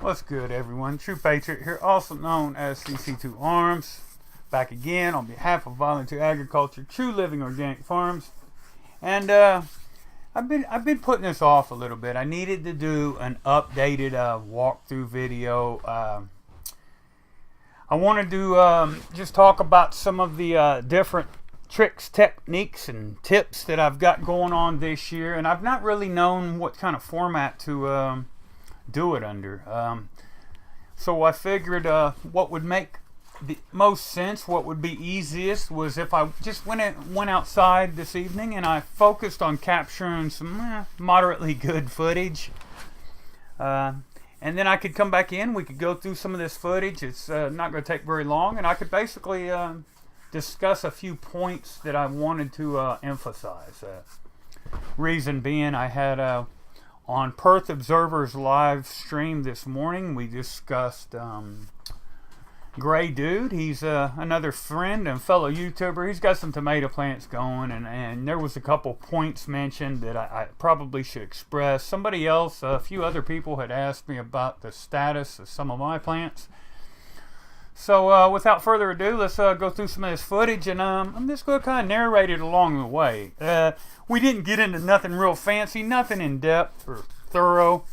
What's good, everyone? True Patriot here, also known as CC2 Arms, back again on behalf of Volunteer Agriculture, True Living Organic Farms. And I've been putting this off a little bit. I needed to do an updated walkthrough video. I wanted to just talk about some of the different tricks, techniques, and tips that I've got going on this year, and I've not really known what kind of format to do it under. So I figured what would make the most sense, what would be easiest, was if I just went outside this evening and I focused on capturing some moderately good footage. And then I could come back in, we could go through some of this footage. It's not going to take very long, and I could basically discuss a few points that I wanted to emphasize. Reason being, I had on Perth Observer's live stream this morning, we discussed Gray Dude. He's another friend and fellow YouTuber. He's got some tomato plants going, and there was a couple points mentioned that I probably should express. Somebody else, a few other people had asked me about the status of some of my plants. So without further ado, let's go through some of this footage, and I'm just going to kind of narrate it along the way. We didn't get into nothing real fancy, nothing in depth or thorough.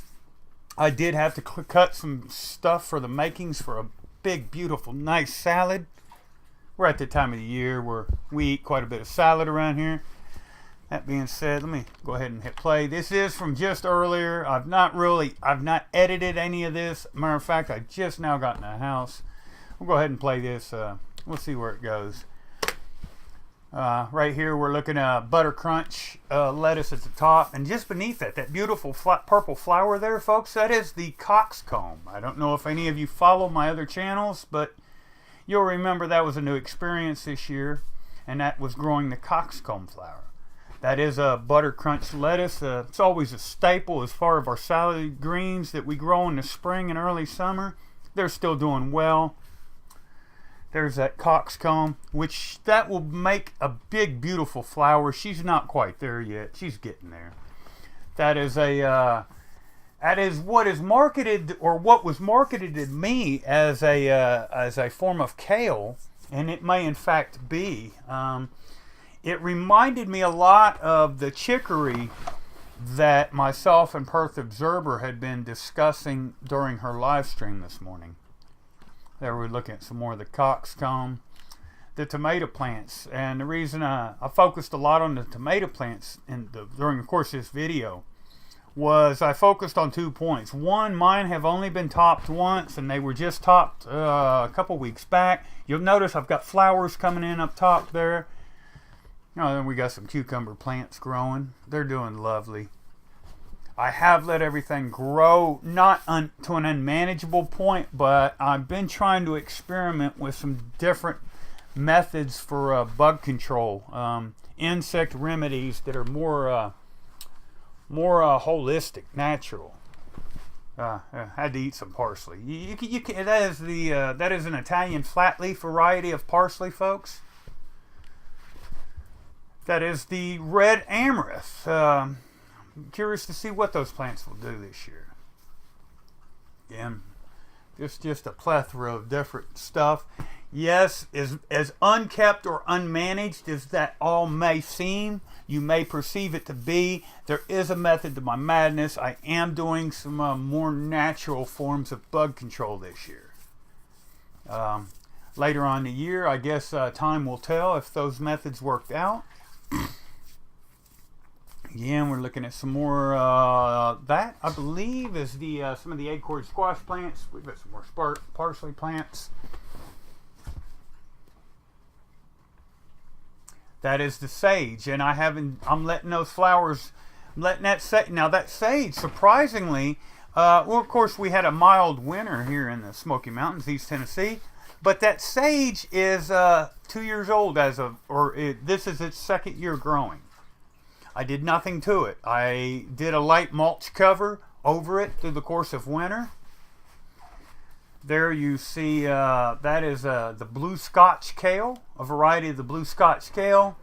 I did have to cut some stuff for the makings for a big, beautiful, nice salad. We're at the time of the year where we eat quite a bit of salad around here. That being said, let me go ahead and hit play. This is from just earlier. I've not edited any of this. Matter of fact, I just now got in the house. We'll go ahead and play this. We'll see where it goes. Right here, we're looking at butter crunch lettuce at the top, and just beneath that beautiful purple flower there, folks, that is the coxcomb. I don't know if any of you follow my other channels, but you'll remember that was a new experience this year, and that was growing the coxcomb flower. That is a butter crunch lettuce. It's always a staple as far as our salad greens that we grow in the spring and early summer. They're still doing well. There's that coxcomb, which that will make a big, beautiful flower. She's not quite there yet. She's getting there. That is what is marketed, or what was marketed to me as a form of kale, and it may in fact be. It reminded me a lot of the chicory that myself and Perth Observer had been discussing during her live stream this morning. There we're looking at some more of the coxcomb, the tomato plants, and the reason I focused a lot on the tomato plants during the course of this video was I focused on 2 points. One, mine have only been topped once, and they were just topped a couple weeks back. You'll notice I've got flowers coming in up top there. Then we got some cucumber plants growing. They're doing lovely. I have let everything grow, not to an unmanageable point, but I've been trying to experiment with some different methods for bug control, insect remedies that are more holistic, natural. I had to eat some parsley. That is an Italian flat leaf variety of parsley, folks. That is the red amaranth. I'm curious to see what those plants will do this year. Again, just a plethora of different stuff. Yes, as unkept or unmanaged as that all may seem, you may perceive it to be, there is a method to my madness. I am doing some more natural forms of bug control this year. Later on in the year, I guess time will tell if those methods worked out. Again, we're looking at some more that I believe is the some of the acorn squash plants. We've got some more parsley plants. That is the sage, and I'm letting those flowers, letting that sage. Now that sage, surprisingly, well, of course we had a mild winter here in the Smoky Mountains, East Tennessee, but that sage is 2 years old this is its second year growing. I did nothing to it. I did a light mulch cover over it through the course of winter. There you see that is the blue Scotch kale, a variety of the blue Scotch kale.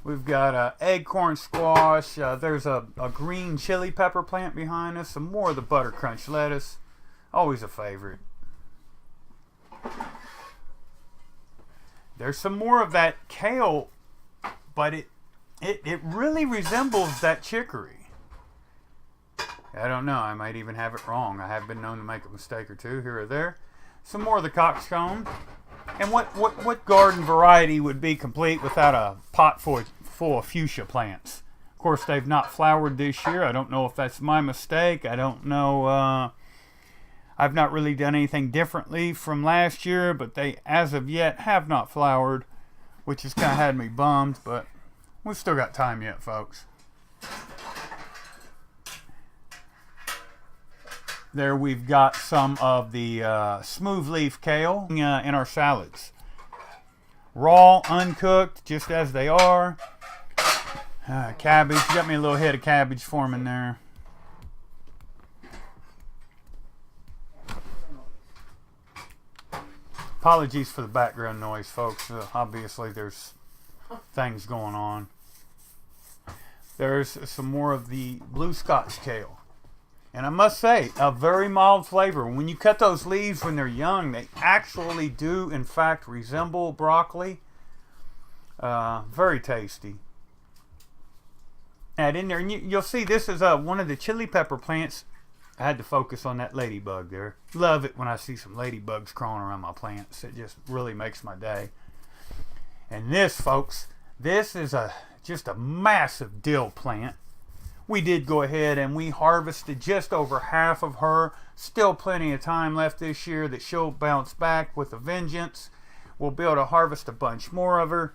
We've got acorn squash. There's a green chili pepper plant behind us. Some more of the butter crunch lettuce. Always a favorite. There's some more of that kale, but it really resembles that chicory. I don't know. I might even have it wrong. I have been known to make a mistake or two here or there. Some more of the coxcomb. And what garden variety would be complete without a pot full of fuchsia plants? Of course, they've not flowered this year. I don't know if that's my mistake. I don't know. I've not really done anything differently from last year, but they, as of yet, have not flowered, which has kind of had me bummed, but we've still got time yet, folks. There we've got some of the smooth leaf kale in our salads. Raw, uncooked, just as they are. Cabbage, got me a little head of cabbage forming there. Apologies for the background noise, folks. Obviously there's things going on. There's some more of the blue Scotch kale. And I must say, a very mild flavor. When you cut those leaves when they're young, they actually do, in fact, resemble broccoli. Very tasty. Add in there, and you'll see this is one of the chili pepper plants. I had to focus on that ladybug there. Love it when I see some ladybugs crawling around my plants. It just really makes my day. And this, folks, this is just a massive dill plant. We did go ahead and we harvested just over half of her. Still plenty of time left this year that she'll bounce back with a vengeance. We'll be able to harvest a bunch more of her.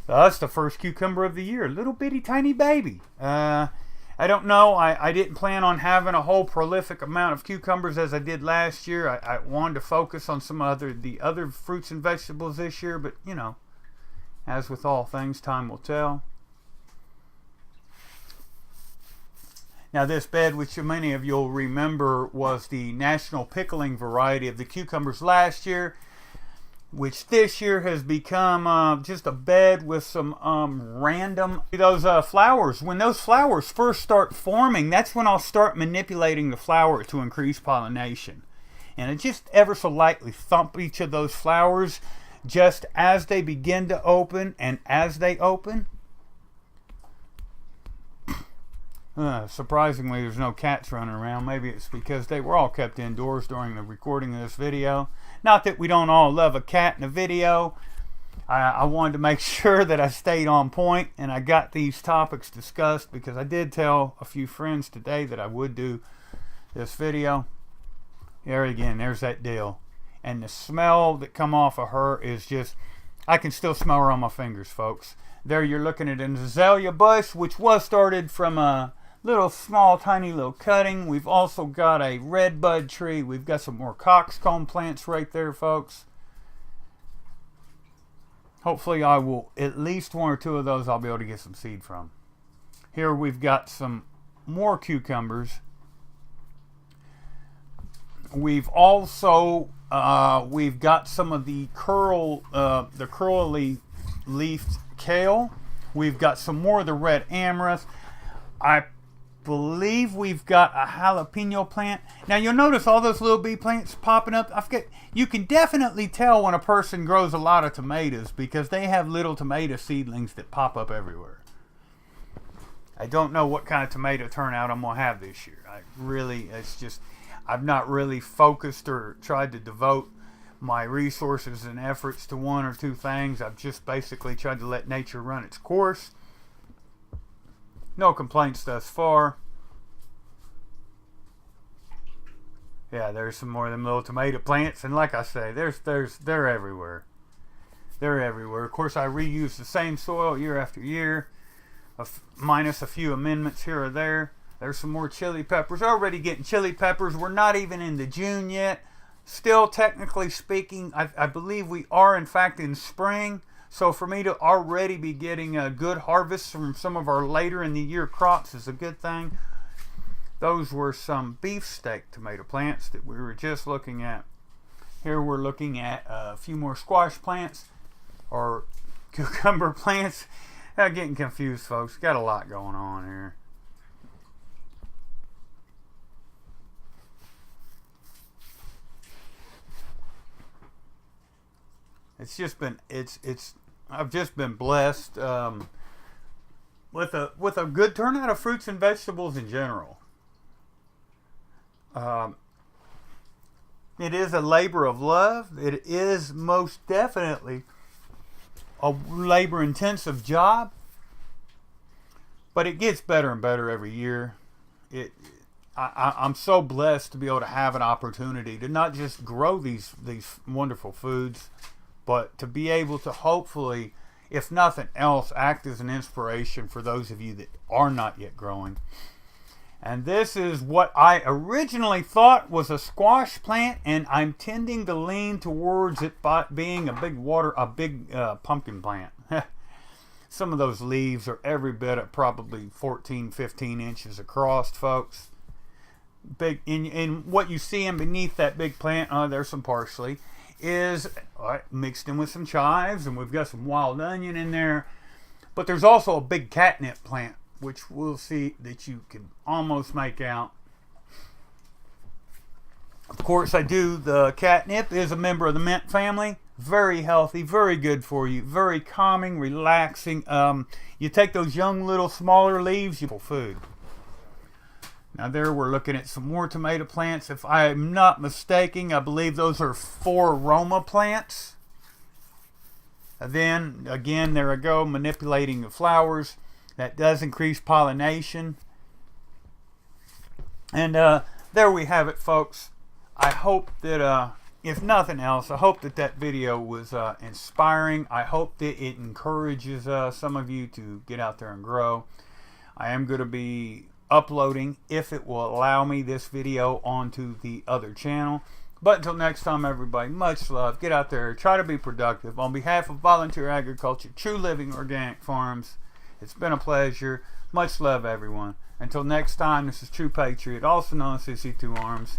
That's the first cucumber of the year. Little bitty tiny baby. I don't know. I didn't plan on having a whole prolific amount of cucumbers as I did last year. I wanted to focus on some the other fruits and vegetables this year. But, you know, as with all things, time will tell. Now this bed, which many of you will remember, was the national pickling variety of the cucumbers last year, which this year has become just a bed with some random, those flowers. When those flowers first start forming, that's when I'll start manipulating the flower to increase pollination. And I just ever so lightly thump each of those flowers just as they begin to open, and as they open, surprisingly, there's no cats running around. Maybe it's because they were all kept indoors during the recording of this video. Not that we don't all love a cat in a video. I wanted to make sure that I stayed on point and I got these topics discussed, because I did tell a few friends today that I would do this video. There again, there's that deal. And the smell that come off of her is just, I can still smell her on my fingers, folks. There you're looking at an azalea bush, which was started from a little small tiny little cutting. We've also got a red bud tree. We've got some more coxcomb plants right there, folks. Hopefully I will, at least one or two of those I'll be able to get some seed from. Here we've got some more cucumbers. We've also we've got some of the curly leafed kale. We've got some more of the red amaranth. I believe we've got a jalapeno plant. Now you'll notice all those little bee plants popping up. I forget, you can definitely tell when a person grows a lot of tomatoes because they have little tomato seedlings that pop up everywhere. I don't know what kind of tomato turnout I'm going to have this year. I've not really focused or tried to devote my resources and efforts to one or two things. I've just basically tried to let nature run its course. No complaints thus far. Yeah, there's some more of them little tomato plants, and like I say, they're everywhere. They're everywhere. Of course, I reuse the same soil year after year, minus a few amendments here or there. There's some more chili peppers. Already getting chili peppers. We're not even into June yet. Still, technically speaking, I believe we are in fact in spring. So for me to already be getting a good harvest from some of our later in the year crops is a good thing. Those were some beefsteak tomato plants that we were just looking at. Here we're looking at a few more squash plants, or cucumber plants. I'm getting confused, folks. Got a lot going on here. It's just been I've just been blessed with a good turnout of fruits and vegetables in general. It is a labor of love. It is most definitely a labor-intensive job, but it gets better and better every year. I'm so blessed to be able to have an opportunity to not just grow these wonderful foods, but to be able to hopefully, if nothing else, act as an inspiration for those of you that are not yet growing. And this is what I originally thought was a squash plant, and I'm tending to lean towards it being a big pumpkin plant. Some of those leaves are every bit at probably 14, 15 inches across, folks. Big, and what you see in beneath that big plant, there's some parsley, is mixed in with some chives, and we've got some wild onion in there. But there's also a big catnip plant, which we'll see that you can almost make out. Of course, the catnip is a member of the mint family. Very healthy, very good for you, very calming, relaxing. You take those young little smaller leaves, you pull food. Now there we're looking at some more tomato plants. If I'm not mistaken, I believe those are 4 Roma plants. And then again, there I go, manipulating the flowers. That does increase pollination. And there we have it, folks. I hope that, if nothing else, I hope that video was inspiring. I hope that it encourages some of you to get out there and grow. I am going to be uploading, if it will allow me, this video onto the other channel. But until next time, everybody, much love. Get out there, try to be productive. On behalf of Volunteer Agriculture, True Living Organic Farms, it's been a pleasure. Much love, everyone. Until next time, this is True Patriot, also known as CC2 Arms.